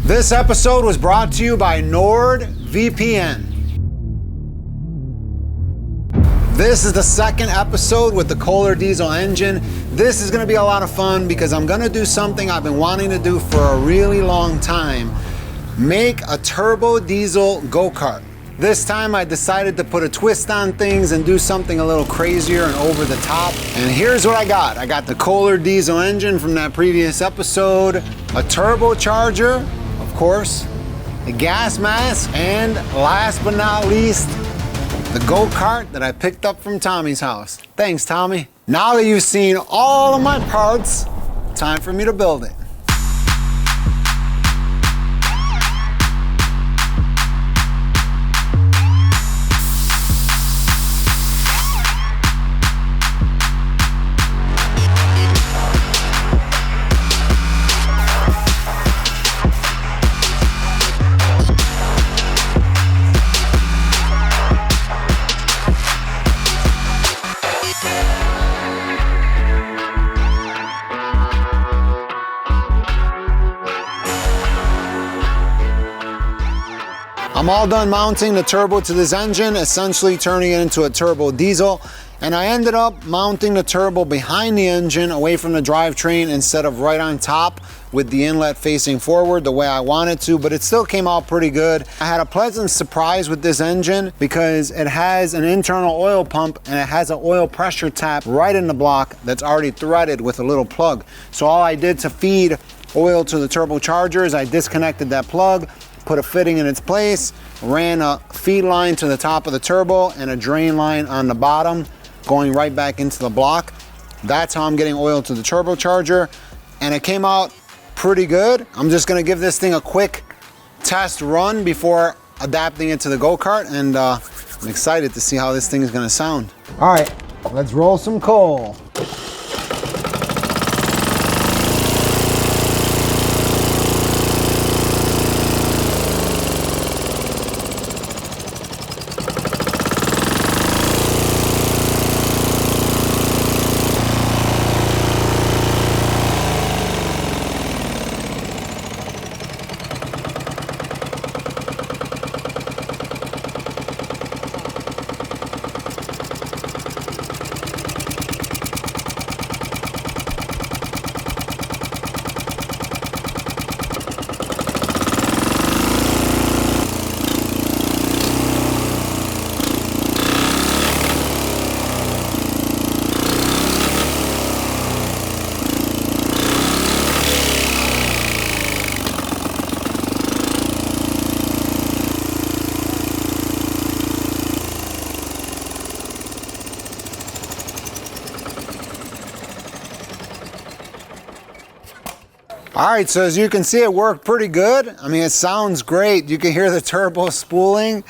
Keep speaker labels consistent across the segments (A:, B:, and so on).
A: This episode was brought to you by NordVPN. This is the second episode with the Kohler diesel engine. This is gonna be a lot of fun because I'm gonna do something I've been wanting to do for a really long time. Make a turbo diesel go-kart. This time I decided to put a twist on things and do something a little crazier and over the top. And here's what I got. I got the Kohler diesel engine from that previous episode, a turbocharger, of course, a gas mask, and last but not least, the go-kart that I picked up from Tommy's house. Thanks, Tommy. Now that you've seen all of my parts, time for me to build it. I'm all done mounting the turbo to this engine, essentially turning it into a turbo diesel. And I ended up mounting the turbo behind the engine away from the drivetrain instead of right on top with the inlet facing forward the way I wanted to, but it still came out pretty good. I had a pleasant surprise with this engine because it has an internal oil pump and it has an oil pressure tap right in the block that's already threaded with a little plug. So all I did to feed oil to the turbocharger is I disconnected that plug, put a fitting in its place, ran a feed line to the top of the turbo and a drain line on the bottom going right back into the block. That's how I'm getting oil to the turbocharger, and it came out pretty good. I'm just gonna give this thing a quick test run before adapting it to the go-kart, and I'm excited to see how this thing is gonna sound. All right, let's roll some coal. All right, so as you can see, it worked pretty good. I mean, it sounds great. You can hear the turbo spooling.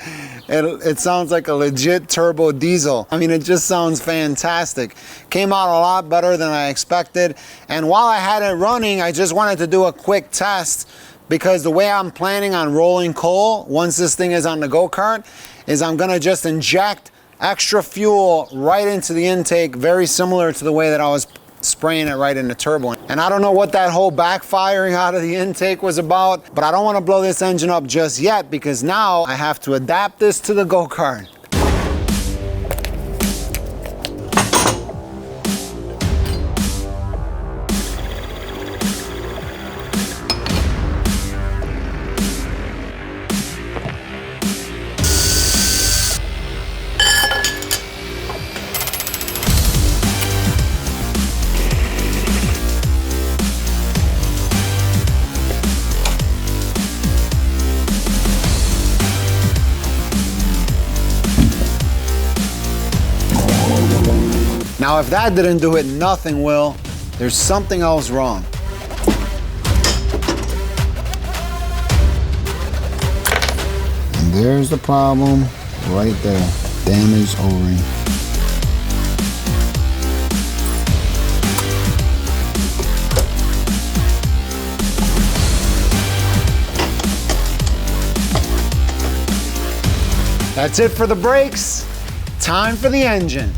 A: It sounds like a legit turbo diesel. I mean, it just sounds fantastic. Came out a lot better than I expected. And while I had it running, I just wanted to do a quick test because the way I'm planning on rolling coal, once this thing is on the go-kart, is I'm gonna just inject extra fuel right into the intake, very similar to the way that I was spraying it right in the turbo. And I don't know what that whole backfiring out of the intake was about, but I don't want to blow this engine up just yet because now I have to adapt this to the go-kart. Now, if that didn't do it, nothing will. There's something else wrong. And there's the problem right there. Damaged O-ring. That's it for the brakes. Time for the engine.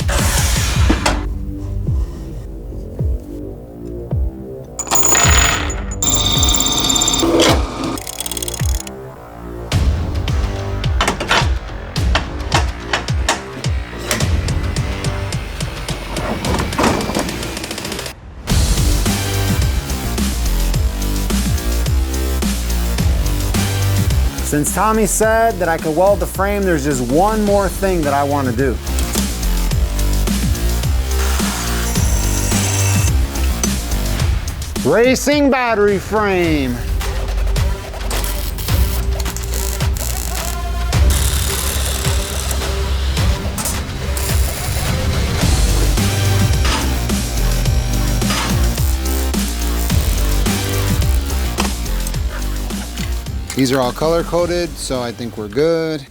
A: Since Tommy said that I could weld the frame, there's just one more thing that I want to do. Racing battery frame. These are all color coded, so I think we're good.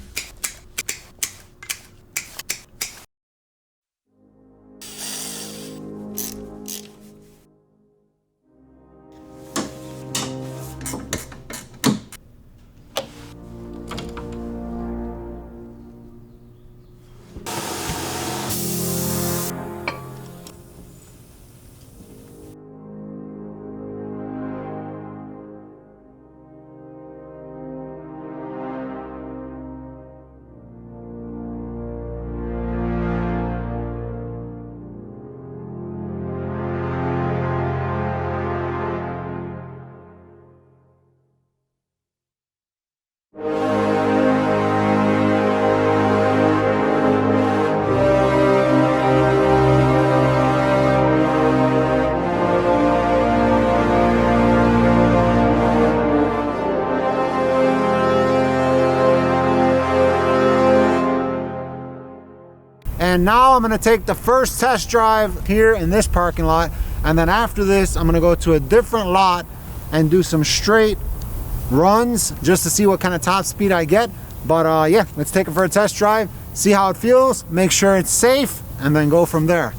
A: And now I'm gonna take the first test drive here in this parking lot. And then after this, I'm gonna go to a different lot and do some straight runs just to see what kind of top speed I get. But yeah, let's take it for a test drive, see how it feels, make sure it's safe, and then go from there.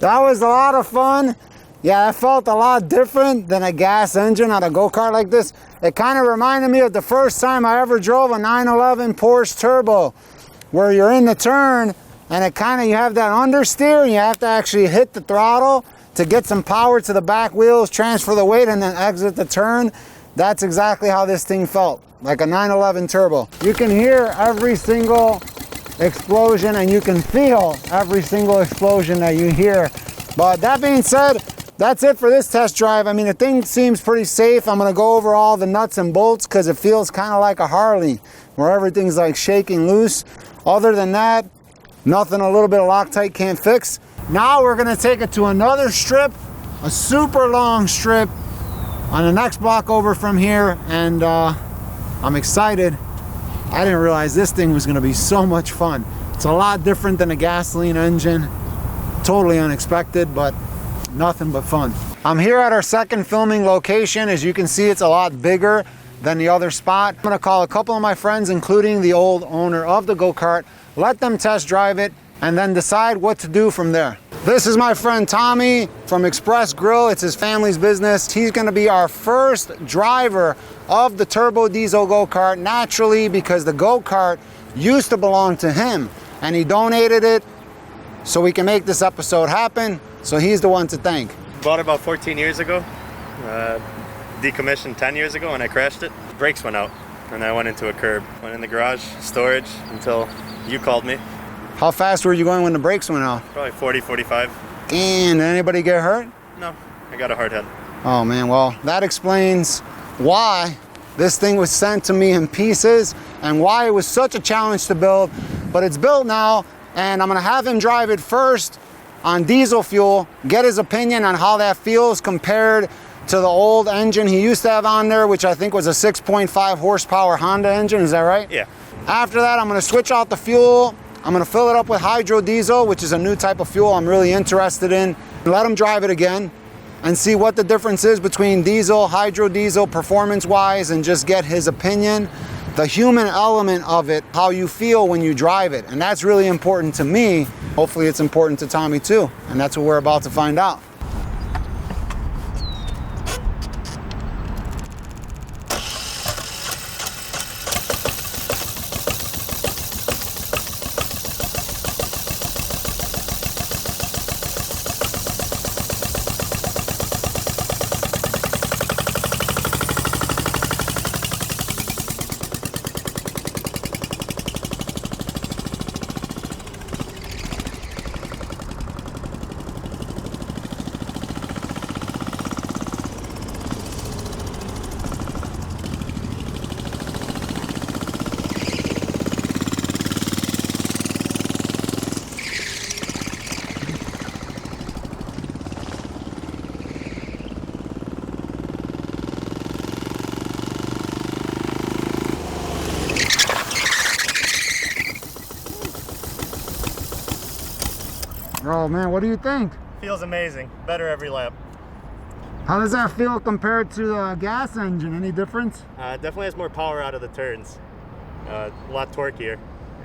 A: That was a lot of fun. Yeah, that felt a lot different than a gas engine on a go-kart like this. It kind of reminded me of the first time I ever drove a 911 Porsche Turbo, where you're in the turn and it kind of, you have that understeer and you have to actually hit the throttle to get some power to the back wheels, transfer the weight, and then exit the turn. That's exactly how this thing felt, like a 911 Turbo. You can hear every single explosion and you can feel every single explosion that you hear. But that being said, that's it for this test drive. I mean, the thing seems pretty safe. I'm gonna go over all the nuts and bolts because it feels kind of like a Harley where everything's like shaking loose. Other than that, nothing a little bit of Loctite can't fix. Now we're gonna take it to another strip, a super long strip on the next block over from here, and I'm excited. I didn't realize this thing was gonna be so much fun. It's a lot different than a gasoline engine. Totally unexpected, but nothing but fun. I'm here at our second filming location. As you can see, it's a lot bigger than the other spot. I'm gonna call a couple of my friends, including the old owner of the go-kart, let them test drive it, and then decide what to do from there. This is my friend Tommy from Express Grill. It's his family's business. He's gonna be our first driver of the turbo diesel go-kart, naturally, because the go-kart used to belong to him and he donated it so we can make this episode happen. So he's the one to thank.
B: Bought it about 14 years ago, decommissioned 10 years ago, and I crashed it. Brakes went out and I went into a curb. Went in the garage, storage, until you called me.
A: How fast were you going when the brakes went out?
B: Probably 40, 45.
A: And did anybody get hurt?
B: No, I got a hard head.
A: Oh man, well, that explains why this thing was sent to me in pieces and why it was such a challenge to build. But it's built now, and I'm gonna have him drive it first on diesel fuel, get his opinion on how that feels compared to the old engine he used to have on there, which I think was a 6.5 horsepower Honda engine, is that right?
B: Yeah.
A: After that, I'm gonna switch out the fuel. I'm gonna fill it up with hydrodiesel, which is a new type of fuel I'm really interested in. Let him drive it again. and see what the difference is between diesel, hydrodiesel, performance-wise, and just get his opinion. The human element of it, how you feel when you drive it. And that's really important to me. Hopefully it's important to Tommy too. And that's what we're about to find out. Oh man, what do you think?
B: Feels amazing. Better every lap.
A: How does that feel compared to the gas engine? Any difference?
B: Definitely has more power out of the turns. A lot torquier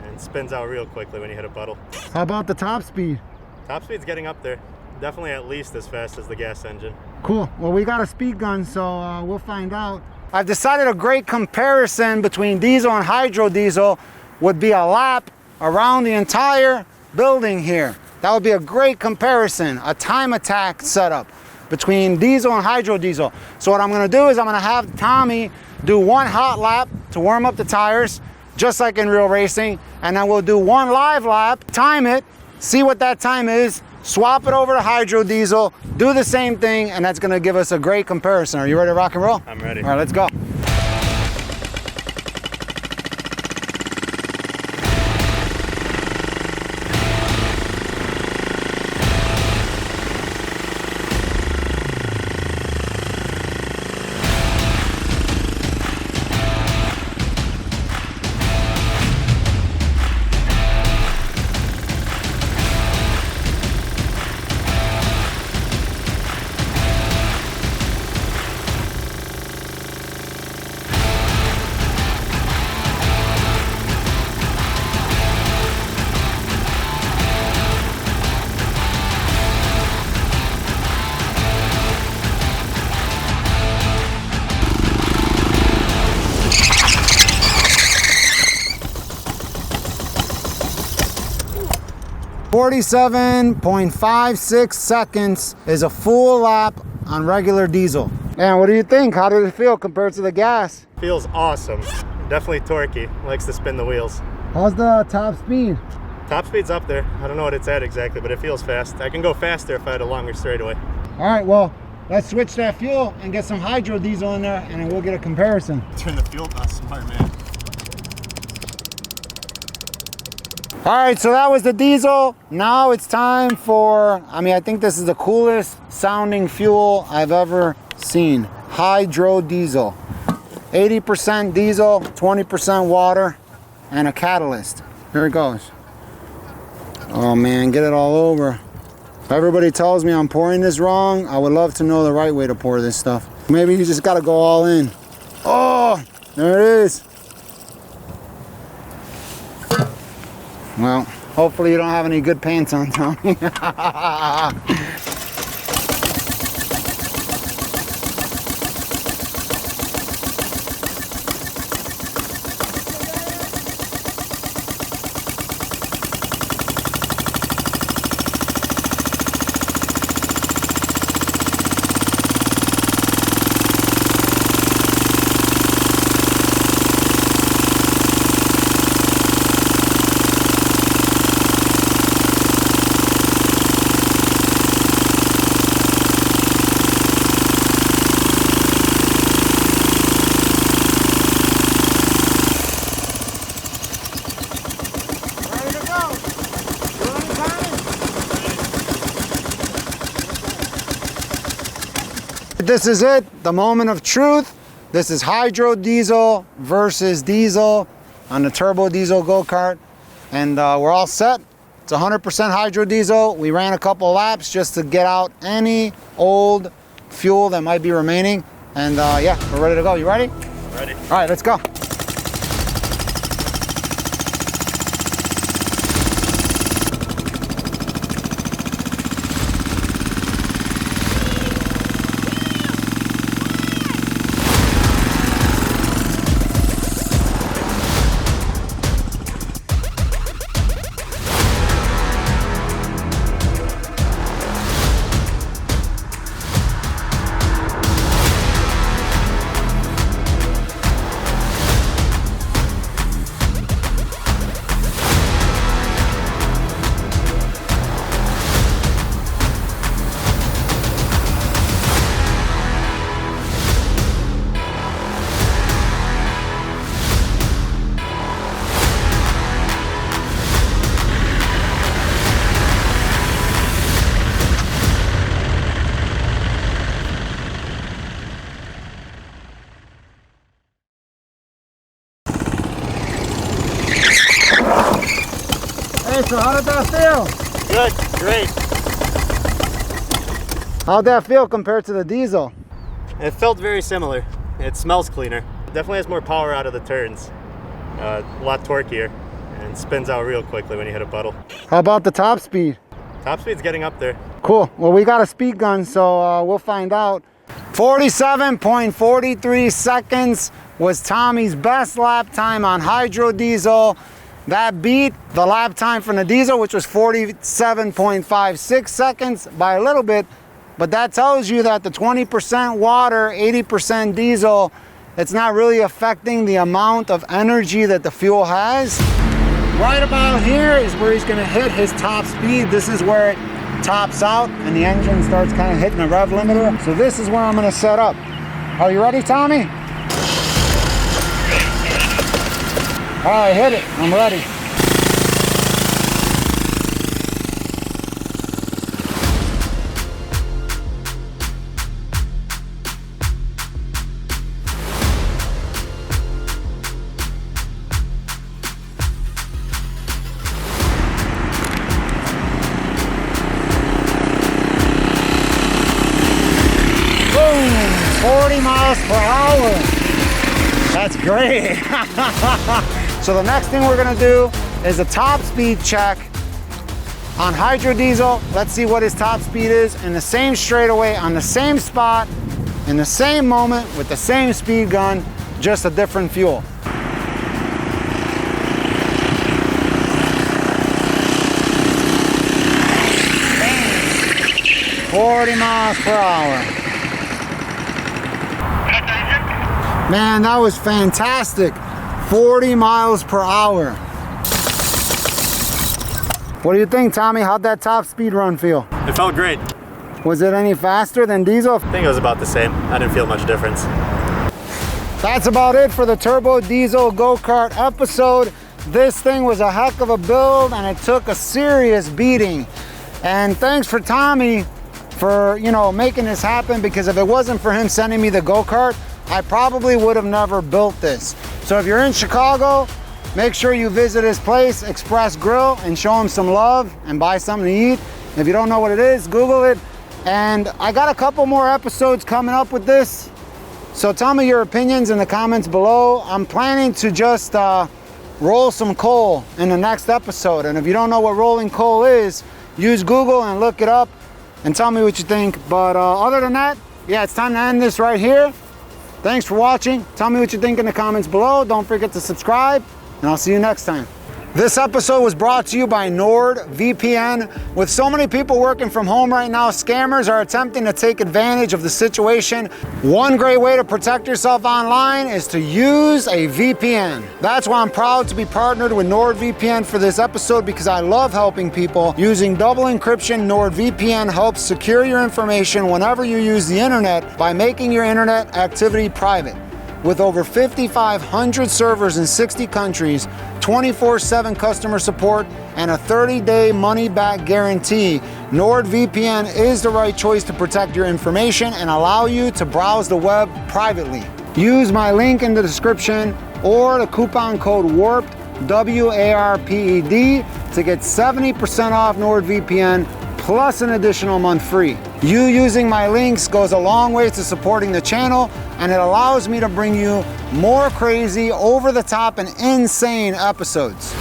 B: and spins out real quickly when you hit a puddle.
A: How about the top speed?
B: Top speed's getting up there. Definitely at least as fast as the gas engine.
A: Cool. Well, we got a speed gun, so we'll find out. I've decided a great comparison between diesel and hydrodiesel would be a lap around the entire building here. That would be a great comparison, a time attack setup between diesel and hydrodiesel. So what I'm gonna do is I'm gonna have Tommy do one hot lap to warm up the tires, just like in real racing, and then we'll do one live lap, time it, see what that time is, swap it over to hydrodiesel, do the same thing, and that's gonna give us a great comparison. Are you ready to rock and roll?
B: I'm ready.
A: All right, let's go. .56 seconds is a full lap on regular diesel. And what do you think? How did it feel compared to the gas?
B: Feels awesome. Definitely torquey. Likes to spin the wheels.
A: How's the top speed?
B: Top speed's up there. I don't know what it's at exactly, but it feels fast. I can go faster if I had a longer straightaway.
A: All right, well, let's switch that fuel and get some hydrodiesel in there, and then we'll get a comparison.
B: Turn the fuel on, smart man.
A: All right, so that was the diesel. Now it's time for, I think this is the coolest sounding fuel I've ever seen. Hydrodiesel. 80% diesel, 20% water, and a catalyst. Here it goes. Oh man, get it all over. If everybody tells me I'm pouring this wrong, I would love to know the right way to pour this stuff. Maybe you just gotta go all in. Oh, there it is. Well, hopefully you don't have any good pants on, Tommy. This is it, the moment of truth. This is hydrodiesel versus diesel on the turbo diesel go-kart. And we're all set. It's 100% hydrodiesel. We ran a couple laps just to get out any old fuel that might be remaining. And yeah, we're ready to go. You ready?
B: Ready.
A: All right, let's go. Hey, so how did that feel?
B: Good, great.
A: How'd that feel compared to the diesel?
B: It felt very similar. It smells cleaner. Definitely has more power out of the turns. A lot torquier and spins out real quickly when you hit a puddle.
A: How about the top speed?
B: Top speed's getting up there.
A: Cool. Well, we got a speed gun, so we'll find out. 47.43 seconds was Tommy's best lap time on hydrodiesel. That beat the lap time from the diesel, which was 47.56 seconds by a little bit. But that tells you that the 20% water, 80% diesel, it's not really affecting the amount of energy that the fuel has. Right about here is where he's gonna hit his top speed. This is where it tops out and the engine starts kind of hitting the rev limiter. So this is where I'm gonna set up. Are you ready, Tommy? All right, hit it. I'm ready. Boom! 40 miles per hour. That's great. So the next thing we're gonna do is a top speed check on hydrodiesel. Let's see what his top speed is in the same straightaway, on the same spot, in the same moment, with the same speed gun, just a different fuel. Bang. 40 miles per hour. Man, that was fantastic. 40 miles per hour. What do you think, Tommy? How'd that top speed run feel?
B: It felt great.
A: Was it any faster than diesel?
B: I think it was about the same. I didn't feel much difference.
A: That's about it for the Turbo Diesel Go-Kart episode. This thing was a heck of a build and it took a serious beating. And thanks for Tommy for, making this happen, because if it wasn't for him sending me the Go-Kart, I probably would have never built this. So if you're in Chicago, make sure you visit his place, Express Grill, and show him some love and buy something to eat. If you don't know what it is, Google it. And I got a couple more episodes coming up with this. So tell me your opinions in the comments below. I'm planning to just roll some coal in the next episode. And if you don't know what rolling coal is, use Google and look it up and tell me what you think. But other than that, yeah, it's time to end this right here. Thanks for watching. Tell me what you think in the comments below. Don't forget to subscribe, and I'll see you next time. This episode was brought to you by NordVPN. With so many people working from home right now, scammers are attempting to take advantage of the situation. One great way to protect yourself online is to use a VPN. That's why I'm proud to be partnered with NordVPN for this episode, because I love helping people. Using double encryption, NordVPN helps secure your information whenever you use the internet by making your internet activity private. With over 5,500 servers in 60 countries, 24/7 customer support, and a 30-day money-back guarantee, NordVPN is the right choice to protect your information and allow you to browse the web privately. Use my link in the description or the coupon code WARPED, WARPED, to get 70% off NordVPN plus an additional month free. You using my links goes a long way to supporting the channel, and it allows me to bring you more crazy, over the top, and insane episodes.